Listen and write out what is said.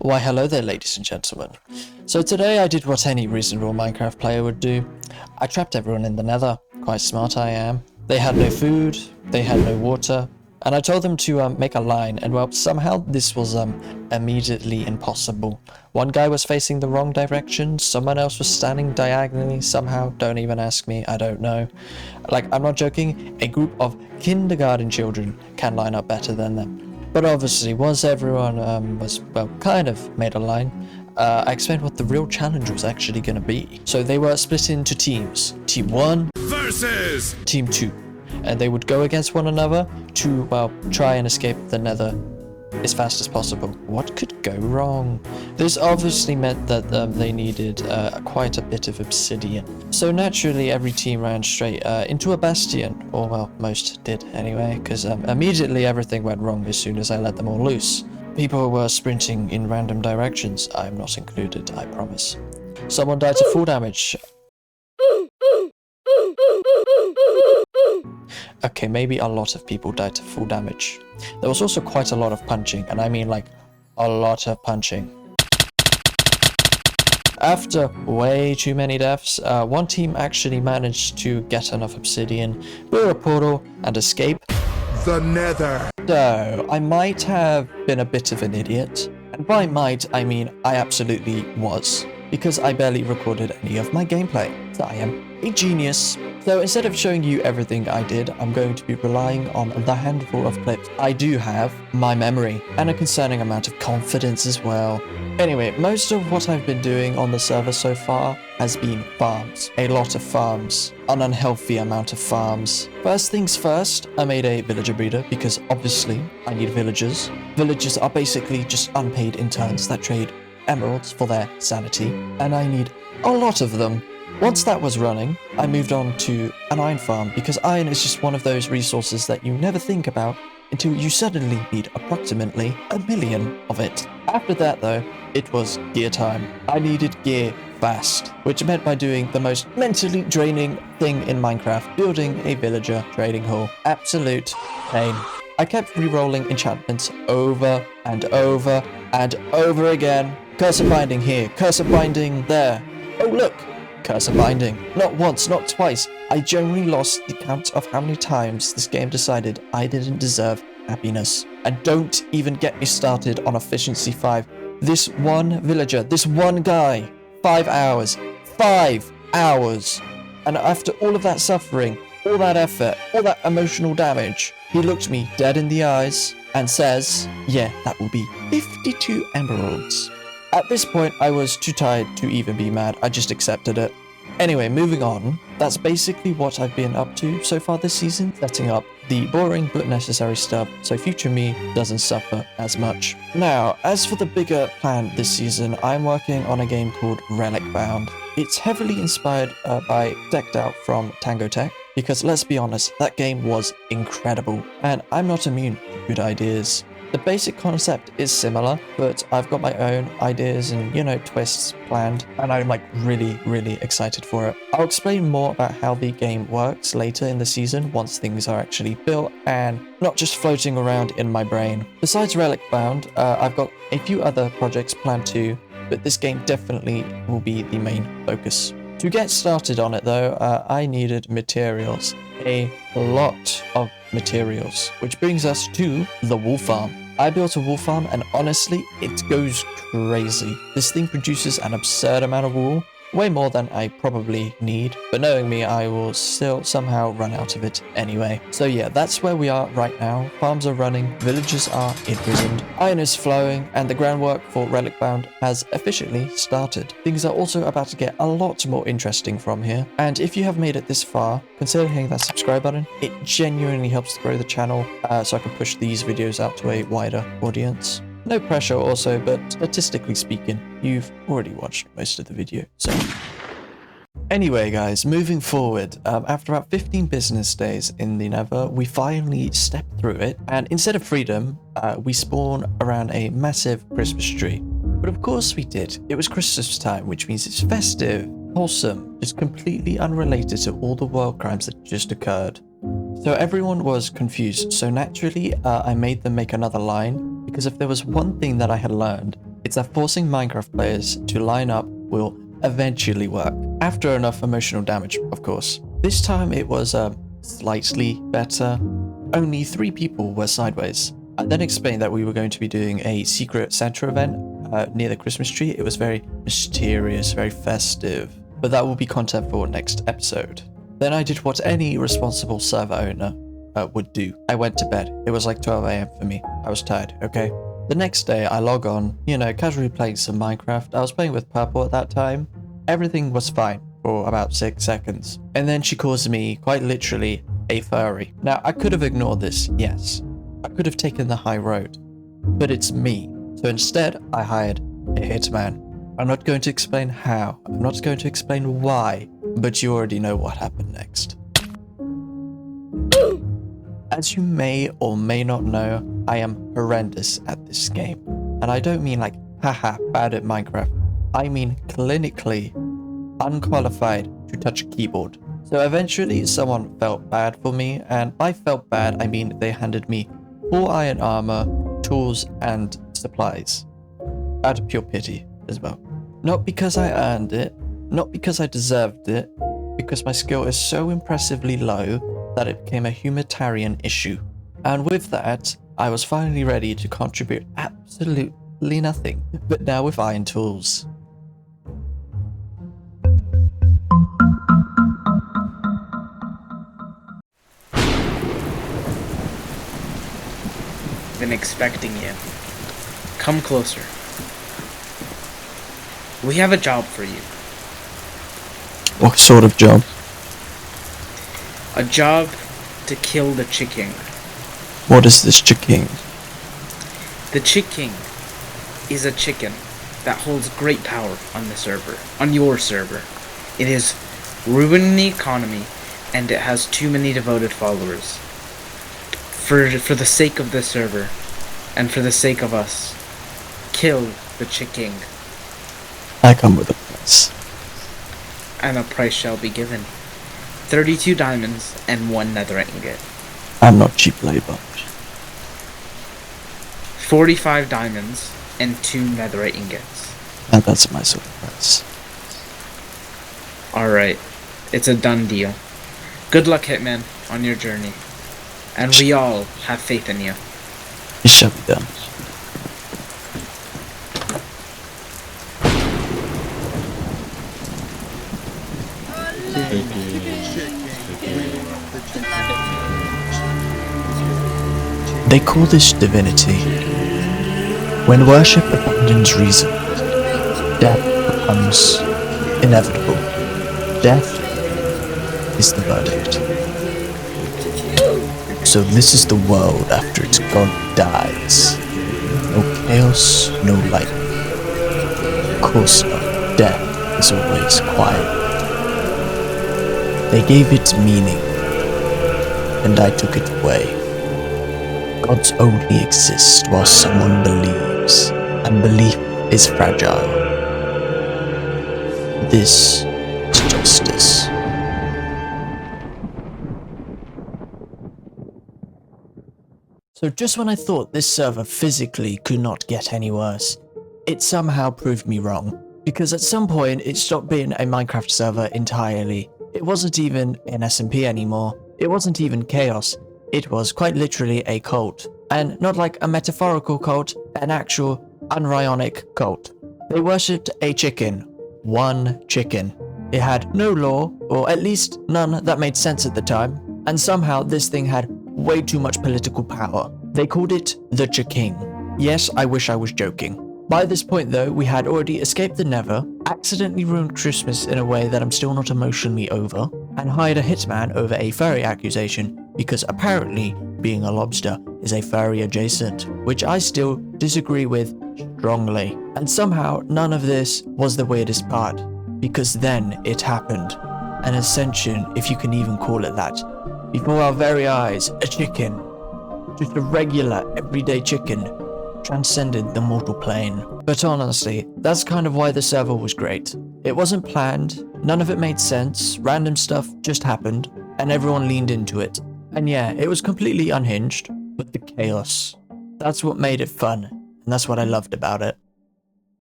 Why hello there ladies and gentlemen. So today I did what any reasonable Minecraft player would do. I trapped everyone in the Nether. Quite smart I am. They had no food, they had no water, and I told them to make a line, and well, somehow this was immediately impossible. One guy was facing the wrong direction, someone else was standing diagonally somehow, don't even ask me, I don't know. Like, I'm not joking, a group of kindergarten children can line up better than them. But obviously, once everyone was, well, kind of made a line, I explained what the real challenge was actually going to be. So they were split into teams. Team 1 versus Team 2. And they would go against one another to, well, try and escape the Nether as fast as possible. What could go wrong? This obviously meant that they needed quite a bit of obsidian. So naturally every team ran straight into a bastion, or well, most did anyway, because immediately everything went wrong as soon as I let them all loose. People were sprinting in random directions. I'm not included, I promise. Someone died to full damage. Okay, maybe a lot of people died to full damage. There was also quite a lot of punching, and I mean like a lot of punching. After way too many deaths, one team actually managed to get enough obsidian, build a portal, and escape the Nether. So, I might have been a bit of an idiot, and by might I mean I absolutely was, because I barely recorded any of my gameplay. So I am a genius. So instead of showing you everything I did, I'm going to be relying on the handful of clips I do have, my memory, and a concerning amount of confidence as well. Anyway, most of what I've been doing on the server so far has been farms. A lot of farms. An unhealthy amount of farms. First things first, I made a villager breeder because obviously I need villagers. Villagers are basically just unpaid interns that trade emeralds for their sanity, and I need a lot of them. Once that was running, I moved on to an iron farm because iron is just one of those resources that you never think about until you suddenly need approximately 1 million of it. After that though, it was gear time. I needed gear fast, which meant by doing the most mentally draining thing in Minecraft, building a villager trading hall. Absolute pain. I kept re-rolling enchantments over and over and over again. Cursor binding here, cursor binding there. Oh look! Cursor binding. Not once, not twice. I generally lost the count of how many times this game decided I didn't deserve happiness. And don't even get me started on efficiency 5. This one villager, this one guy, 5 hours. 5 hours. And after all of that suffering, all that effort, all that emotional damage, he looked me dead in the eyes and says, yeah, that will be 52 emeralds. At this point, I was too tired to even be mad. I just accepted it. Anyway, moving on. That's basically what I've been up to so far this season, setting up the boring but necessary stuff so future me doesn't suffer as much. Now, as for the bigger plan this season, I'm working on a game called Relicbound. It's heavily inspired by Decked Out from Tango Tech, because let's be honest, that game was incredible, and I'm not immune to good ideas. The basic concept is similar, but I've got my own ideas and, you know, twists planned, and I'm like really excited for it. I'll explain more about how the game works later in the season once things are actually built and not just floating around in my brain. Besides Relicbound, I've got a few other projects planned too, but this game definitely will be the main focus. To get started on it though, I needed materials. A lot of materials, which brings us to the wool farm. I built a wool farm and honestly, it goes crazy. This thing produces an absurd amount of wool, way more than I probably need, but knowing me, I will still somehow run out of it anyway. So yeah, that's where we are right now. Farms are running, villages are imprisoned, iron is flowing, and the groundwork for Relicbound has officially started. Things are also about to get a lot more interesting from here, and if you have made it this far, consider hitting that subscribe button. It genuinely helps to grow the channel so I can push these videos out to a wider audience. No pressure also, but statistically speaking, you've already watched most of the video, so... Anyway guys, moving forward, after about 15 business days in the Nether, we finally stepped through it, and instead of freedom, we spawn around a massive Christmas tree. But of course we did. It was Christmas time, which means it's festive, wholesome, just completely unrelated to all the world crimes that just occurred. So everyone was confused, so naturally I made them make another line, because if there was one thing that I had learned, It's that forcing Minecraft players to line up will eventually work. After enough emotional damage, of course. This time it was slightly better. Only 3 people were sideways. I then explained that we were going to be doing a secret Santa event near the Christmas tree. It was very mysterious, very festive, but that will be content for next episode. Then I did what any responsible server owner would do. I went to bed. It was like 12 AM for me. I was tired, okay? The next day I log on, casually playing some Minecraft. I was playing with Purple at that time. Everything was fine for about 6 seconds. And then she calls me, quite literally, a furry. Now, I could have ignored this, yes. I could have taken the high road. But it's me. So instead, I hired a hitman. I'm not going to explain how. I'm not going to explain why. But you already know what happened next. As you may or may not know, I am horrendous at this game. And I don't mean like, haha, bad at Minecraft. I mean clinically unqualified to touch a keyboard. So eventually someone felt bad for me, and by felt bad, I mean they handed me full iron armor, tools, and supplies. Out of pure pity as well. Not because I earned it, not because I deserved it, because my skill is so impressively low that it became a humanitarian issue. And with that, I was finally ready to contribute absolutely nothing, but now with iron tools. Been expecting you. Come closer. We have a job for you. What sort of job? A job to kill the chicken. What is this chicken? The chicken is a chicken that holds great power on the server, on your server. It is ruining the economy, and it has too many devoted followers. For the sake of the server, and for the sake of us, kill the chicken. I come with a price. And a price shall be given. 32 diamonds and 1 nether ingot. I'm not cheap labor. 45 diamonds and 2 nether ingots. And that's my sort of price. Alright, it's a done deal. Good luck, Hitman, on your journey. And we all have faith in you. It shall be done. They call this divinity. When worship abandons reason, death becomes inevitable. Death is the verdict. So this is the world after its god dies. No chaos, no light. Of course not. Death is always quiet. They gave it meaning, and I took it away. Gods only exist while someone believes, and belief is fragile. This is justice. So just when I thought this server physically could not get any worse, it somehow proved me wrong. Because at some point it stopped being a Minecraft server entirely. It wasn't even an SMP anymore. It wasn't even chaos. It was quite literally a cult. And not like a metaphorical cult, an actual unironic cult. They worshipped a chicken. One chicken. It had no law, or at least none that made sense at the time. And somehow this thing had way too much political power. They called it the Chiking. Yes, I wish I was joking. By this point though, we had already escaped the Nether, accidentally ruined Christmas in a way that I'm still not emotionally over, and hired a hitman over a furry accusation because apparently being a lobster is a furry adjacent, which I still disagree with strongly. And somehow none of this was the weirdest part, because then it happened. An ascension, if you can even call it that. Before our very eyes, a chicken, just a regular everyday chicken, transcended the mortal plane. But honestly, that's kind of why the server was great. It wasn't planned, none of it made sense, random stuff just happened, and everyone leaned into it. And yeah, it was completely unhinged, but the chaos. That's what made it fun, and that's what I loved about it.